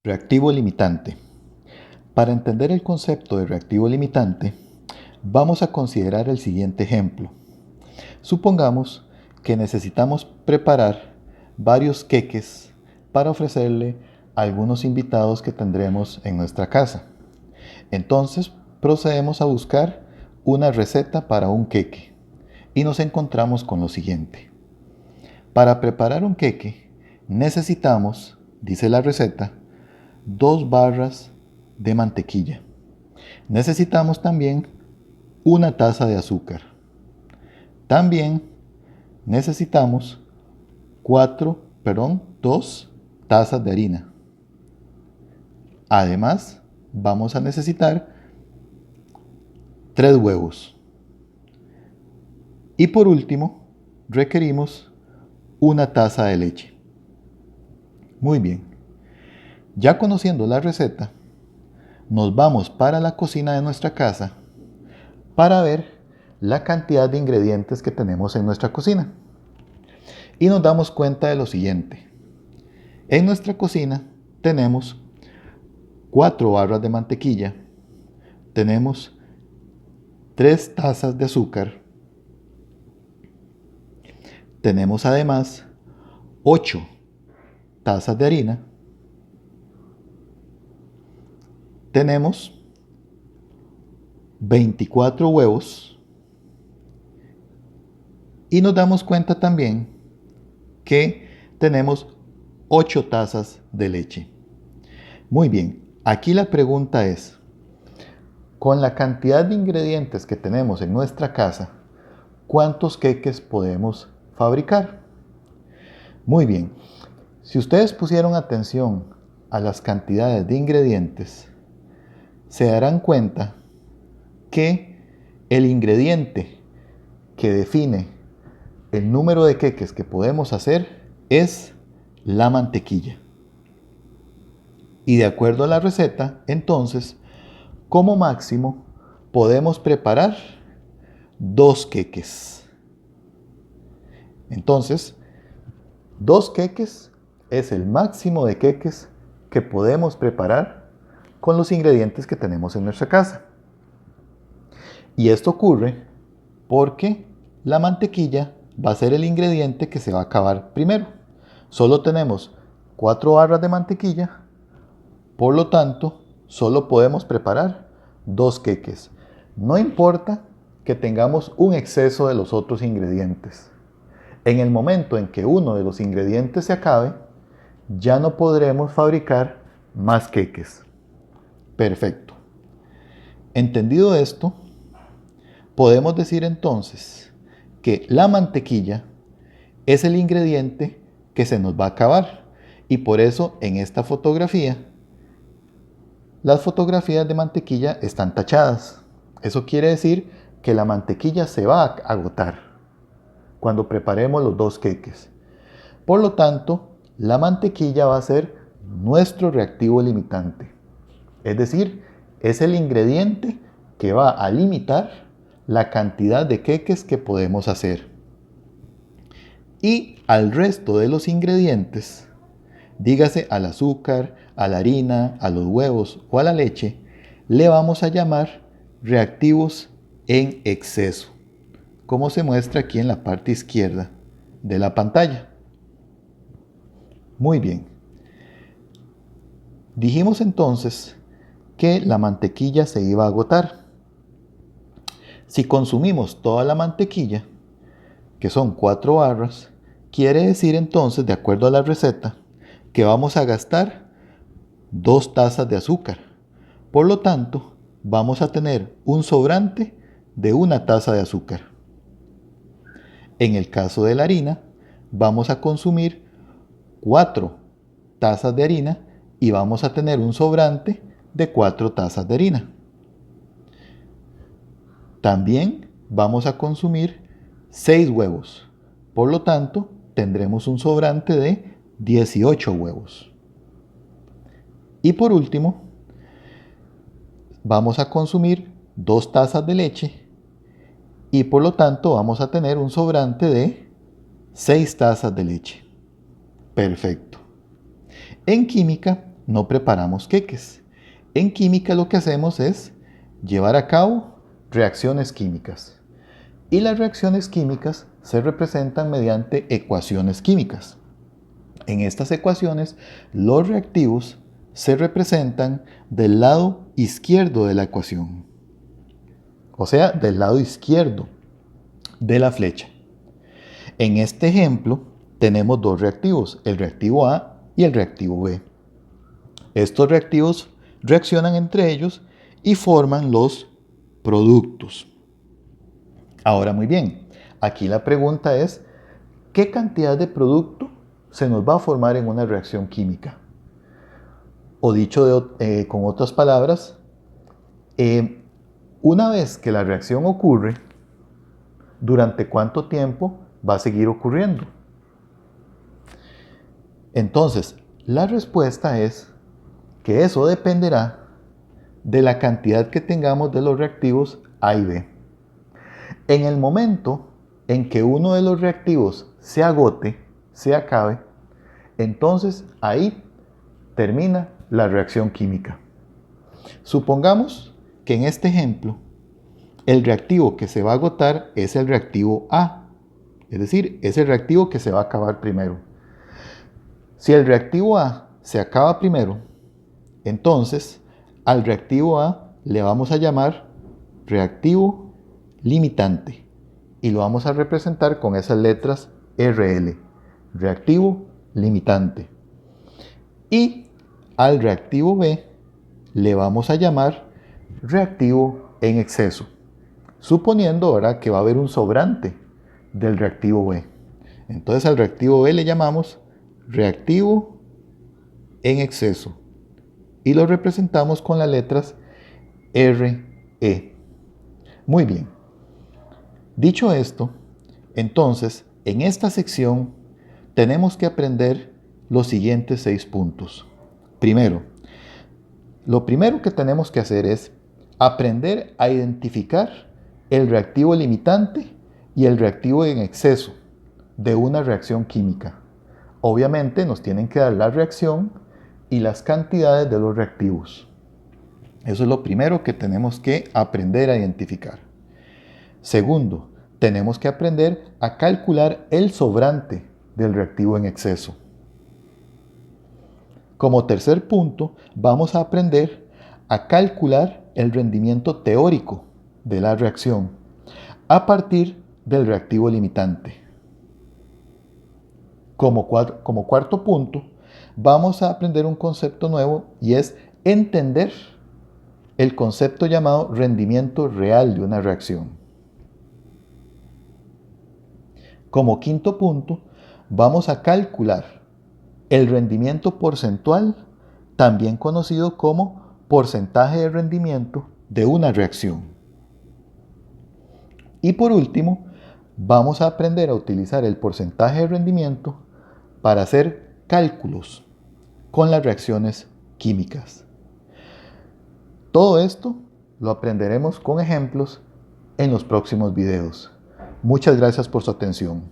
Reactivo limitante. Para entender el concepto de reactivo limitante, vamos a considerar el siguiente ejemplo. Supongamos que necesitamos preparar varios queques para ofrecerle a algunos invitados que tendremos en nuestra casa. Entonces procedemos a buscar una receta para un queque y nos encontramos con lo siguiente. Para preparar un queque necesitamos, dice la receta, 2 barras de mantequilla. Necesitamos también una taza de azúcar. También necesitamos 2 tazas de harina. Además, vamos a necesitar 3 huevos. Y por último, requerimos una taza de leche. Muy bien. Ya conociendo la receta, nos vamos para la cocina de nuestra casa para ver la cantidad de ingredientes que tenemos en nuestra cocina. Y nos damos cuenta de lo siguiente. En nuestra cocina tenemos 4 barras de mantequilla, tenemos 3 tazas de azúcar, tenemos además 8 tazas de harina, tenemos 24 huevos y nos damos cuenta también que tenemos 8 tazas de leche. Muy bien, aquí la pregunta es, con la cantidad de ingredientes que tenemos en nuestra casa, ¿cuántos queques podemos fabricar? Muy bien, si ustedes pusieron atención a las cantidades de ingredientes, se darán cuenta que el ingrediente que define el número de queques que podemos hacer es la mantequilla. Y de acuerdo a la receta, entonces, como máximo, podemos preparar 2 queques. Entonces, 2 queques es el máximo de queques que podemos preparar con los ingredientes que tenemos en nuestra casa. Y esto ocurre porque la mantequilla va a ser el ingrediente que se va a acabar primero. Solo tenemos 4 barras de mantequilla, por lo tanto, solo podemos preparar 2 queques. No importa que tengamos un exceso de los otros ingredientes. En el momento en que uno de los ingredientes se acabe, ya no podremos fabricar más queques. Perfecto. Entendido esto, podemos decir entonces que la mantequilla es el ingrediente que se nos va a acabar. Y por eso en esta fotografía, las fotografías de mantequilla están tachadas. Eso quiere decir que la mantequilla se va a agotar cuando preparemos los 2 queques. Por lo tanto, la mantequilla va a ser nuestro reactivo limitante. Es decir, es el ingrediente que va a limitar la cantidad de queques que podemos hacer. Y al resto de los ingredientes, dígase al azúcar, a la harina, a los huevos o a la leche, le vamos a llamar reactivos en exceso, como se muestra aquí en la parte izquierda de la pantalla. Muy bien. Dijimos entonces que la mantequilla se iba a agotar. Si consumimos toda la mantequilla, que son 4 barras, quiere decir entonces, de acuerdo a la receta, que vamos a gastar 2 tazas de azúcar. Por lo tanto, vamos a tener un sobrante de 1 taza de azúcar. En el caso de la harina, vamos a consumir 4 tazas de harina y vamos a tener un sobrante de 4 tazas de harina. También vamos a consumir 6 huevos. Por lo tanto, tendremos un sobrante de 18 huevos. Y por último, vamos a consumir 2 tazas de leche y por lo tanto vamos a tener un sobrante de 6 tazas de leche. Perfecto. En química no preparamos queques. En química lo que hacemos es llevar a cabo reacciones químicas. Y las reacciones químicas se representan mediante ecuaciones químicas. En estas ecuaciones, los reactivos se representan del lado izquierdo de la ecuación. O sea, del lado izquierdo de la flecha. En este ejemplo, tenemos dos reactivos, el reactivo A y el reactivo B. Estos reactivos reaccionan entre ellos y forman los productos. Ahora muy bien, aquí la pregunta es, ¿qué cantidad de producto se nos va a formar en una reacción química? O dicho con otras palabras, una vez que la reacción ocurre, ¿durante cuánto tiempo va a seguir ocurriendo? Entonces, la respuesta es que eso dependerá de la cantidad que tengamos de los reactivos A y B. En el momento en que uno de los reactivos se agote, se acabe, entonces ahí termina la reacción química. Supongamos que en este ejemplo el reactivo que se va a agotar es el reactivo A, es decir, es el reactivo que se va a acabar primero. Si el reactivo A se acaba primero, entonces al reactivo A le vamos a llamar reactivo limitante y lo vamos a representar con esas letras RL, reactivo limitante. Y al reactivo B le vamos a llamar reactivo en exceso, suponiendo ahora que va a haber un sobrante del reactivo B. Entonces al reactivo B le llamamos reactivo en exceso y lo representamos con las letras RE. Muy bien. Dicho esto, entonces en esta sección tenemos que aprender los siguientes 6 puntos. Primero, lo primero que tenemos que hacer es aprender a identificar el reactivo limitante y el reactivo en exceso de una reacción química. Obviamente nos tienen que dar la reacción y las cantidades de los reactivos. Eso es lo primero que tenemos que aprender a identificar. Segundo, tenemos que aprender a calcular el sobrante del reactivo en exceso. Como tercer punto, vamos a aprender a calcular el rendimiento teórico de la reacción a partir del reactivo limitante. Como cuarto punto, vamos a aprender un concepto nuevo y es entender el concepto llamado rendimiento real de una reacción. Como quinto punto, vamos a calcular el rendimiento porcentual, también conocido como porcentaje de rendimiento de una reacción. Y por último, vamos a aprender a utilizar el porcentaje de rendimiento para hacer cálculos con las reacciones químicas. Todo esto lo aprenderemos con ejemplos en los próximos videos. Muchas gracias por su atención.